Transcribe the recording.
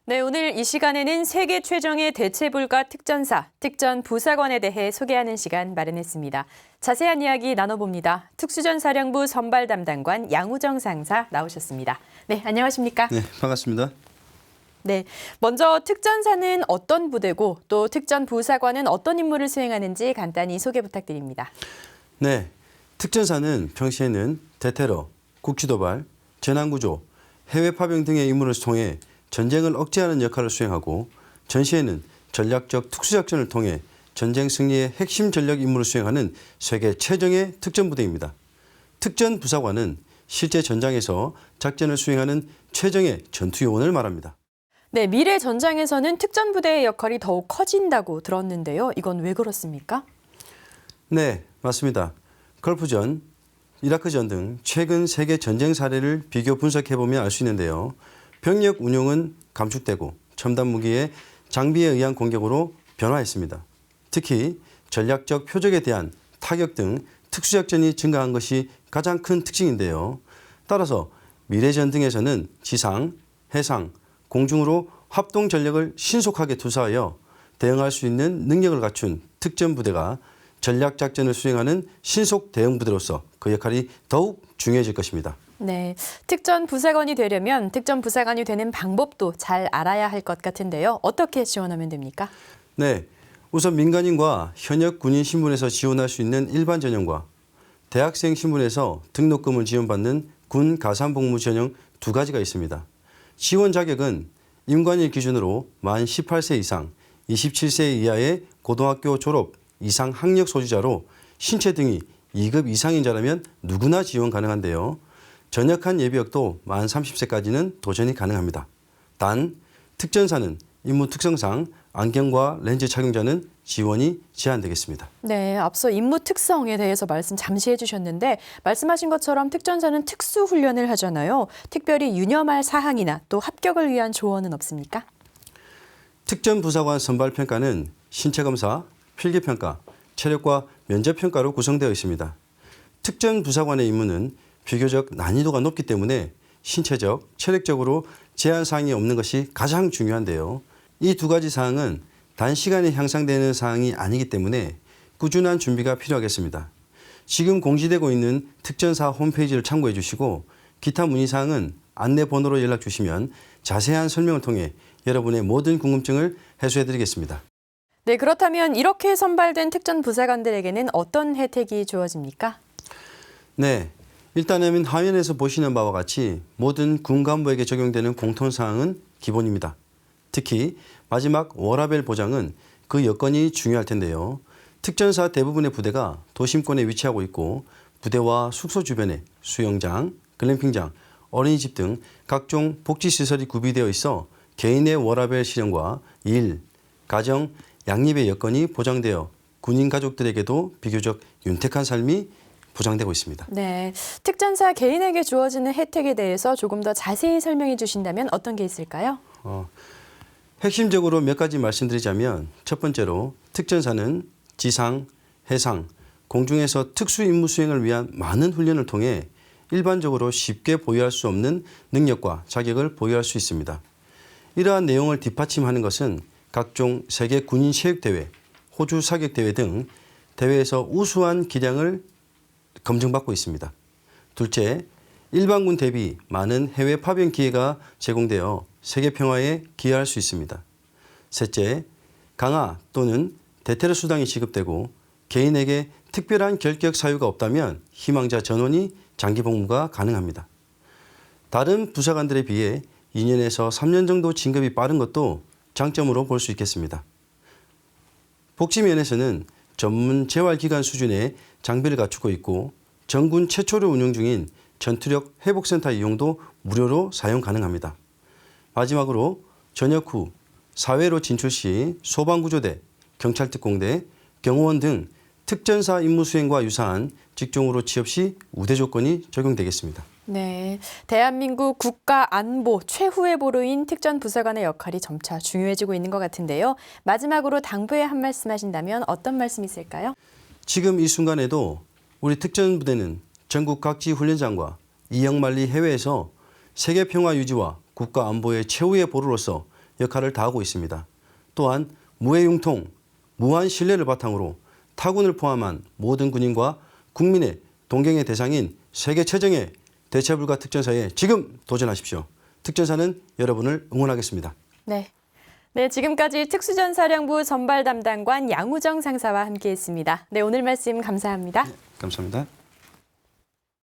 네, 오늘 이 시간에는 세계 최정예 대체불가 특전사, 특전부사관에 대해 소개하는 시간 마련했습니다. 자세한 이야기 나눠봅니다. 특수전사령부 선발 담당관 양우정 상사 나오셨습니다. 네, 안녕하십니까? 네, 반갑습니다. 네, 먼저 특전사는 어떤 부대고 또 특전부사관은 어떤 임무를 수행하는지 간단히 소개 부탁드립니다. 네, 특전사는 평시에는 대테러, 국지도발, 재난구조, 해외 파병 등의 임무를 통해 전쟁을 억제하는 역할을 수행하고 전시에는 전략적 특수작전을 통해 전쟁 승리의 핵심 전력 임무를 수행하는 세계 최정예 특전부대입니다. 특전부사관은 실제 전장에서 작전을 수행하는 최정예 전투요원을 말합니다. 네, 미래 전장에서는 특전부대의 역할이 더욱 커진다고 들었는데요. 이건 왜 그렇습니까? 네, 맞습니다. 걸프전, 이라크전 등 최근 세계 전쟁 사례를 비교 분석해보면 알 수 있는데요. 병력 운용은 감축되고 첨단 무기의 장비에 의한 공격으로 변화했습니다. 특히 전략적 표적에 대한 타격 등 특수작전이 증가한 것이 가장 큰 특징인데요. 따라서 미래전 등에서는 지상, 해상, 공중으로 합동 전력을 신속하게 투사하여 대응할 수 있는 능력을 갖춘 특전부대가 전략작전을 수행하는 신속 대응부대로서 그 역할이 더욱 중요해질 것입니다. 네, 특전부사관이 되려면 특전부사관이 되는 방법도 잘 알아야 할 것 같은데요. 어떻게 지원하면 됩니까? 네, 우선 민간인과 현역 군인 신분에서 지원할 수 있는 일반 전형과 대학생 신분에서 등록금을 지원받는 군 가산복무 전형 두 가지가 있습니다. 지원 자격은 임관일 기준으로 만 18세 이상, 27세 이하의 고등학교 졸업 이상 학력 소지자로 신체 등이 2급 이상인 자라면 누구나 지원 가능한데요. 전역한 예비역도 만 30세까지는 도전이 가능합니다. 단, 특전사는 임무 특성상 안경과 렌즈 착용자는 지원이 제한되겠습니다. 네, 앞서 임무 특성에 대해서 말씀 잠시 해주셨는데 말씀하신 것처럼 특전사는 특수훈련을 하잖아요. 특별히 유념할 사항이나 또 합격을 위한 조언은 없습니까? 특전부사관 선발평가는 신체검사, 필기평가, 체력과 면접평가로 구성되어 있습니다. 특전부사관의 임무는 비교적 난이도가 높기 때문에 신체적, 체력적으로 제한사항이 없는 것이 가장 중요한데요. 이 두 가지 사항은 단시간에 향상되는 사항이 아니기 때문에 꾸준한 준비가 필요하겠습니다. 지금 공지되고 있는 특전사 홈페이지를 참고해 주시고 기타 문의사항은 안내번호로 연락 주시면 자세한 설명을 통해 여러분의 모든 궁금증을 해소해 드리겠습니다. 네, 그렇다면 이렇게 선발된 특전부사관들에게는 어떤 혜택이 주어집니까? 네, 일단은 화면에서 보시는 바와 같이 모든 군 간부에게 적용되는 공통사항은 기본입니다. 특히 마지막 워라밸 보장은 그 여건이 중요할 텐데요. 특전사 대부분의 부대가 도심권에 위치하고 있고 부대와 숙소 주변에 수영장, 글램핑장, 어린이집 등 각종 복지시설이 구비되어 있어 개인의 워라밸 실현과 일, 가정, 양립의 여건이 보장되어 군인 가족들에게도 비교적 윤택한 삶이 보장되고 있습니다. 네, 특전사 개인에게 주어지는 혜택에 대해서 조금 더 자세히 설명해 주신다면 어떤 게 있을까요? 핵심적으로 몇 가지 말씀드리자면 첫 번째로 특전사는 지상, 해상, 공중에서 특수 임무 수행을 위한 많은 훈련을 통해 일반적으로 쉽게 보유할 수 없는 능력과 자격을 보유할 수 있습니다. 이러한 내용을 뒷받침하는 것은 각종 세계 군인 체육대회, 호주 사격대회 등 대회에서 우수한 기량을 검증받고 있습니다. 둘째, 일반군 대비 많은 해외 파병 기회가 제공되어 세계 평화에 기여할 수 있습니다. 셋째, 강화 또는 대테러 수당이 지급되고 개인에게 특별한 결격 사유가 없다면 희망자 전원이 장기 복무가 가능합니다. 다른 부사관들에 비해 2년에서 3년 정도 진급이 빠른 것도 장점으로 볼 수 있겠습니다. 복지 면에서는 전문 재활기관 수준의 장비를 갖추고 있고 전군 최초로 운영 중인 전투력 회복센터 이용도 무료로 사용 가능합니다. 마지막으로 전역 후 사회로 진출 시 소방구조대, 경찰특공대, 경호원 등 특전사 임무 수행과 유사한 직종으로 취업 시 우대 조건이 적용되겠습니다. 네, 대한민국 국가 안보 최후의 보루인 특전부사관의 역할이 점차 중요해지고 있는 것 같은데요. 마지막으로 당부에 한 말씀 하신다면 어떤 말씀이 있을까요? 지금 이 순간에도 우리 특전부대는 전국 각지 훈련장과 이역만리 해외에서 세계 평화 유지와 국가 안보의 최후의 보루로서 역할을 다하고 있습니다. 또한 무해융통, 무한 신뢰를 바탕으로 타군을 포함한 모든 군인과 국민의 동경의 대상인 세계 최정예 대체불가 특전사에 지금 도전하십시오. 특전사는 여러분을 응원하겠습니다. 네. 네, 지금까지 특수전사령부 선발 담당관 양우정 상사와 함께했습니다. 네, 오늘 말씀 감사합니다. 감사합니다.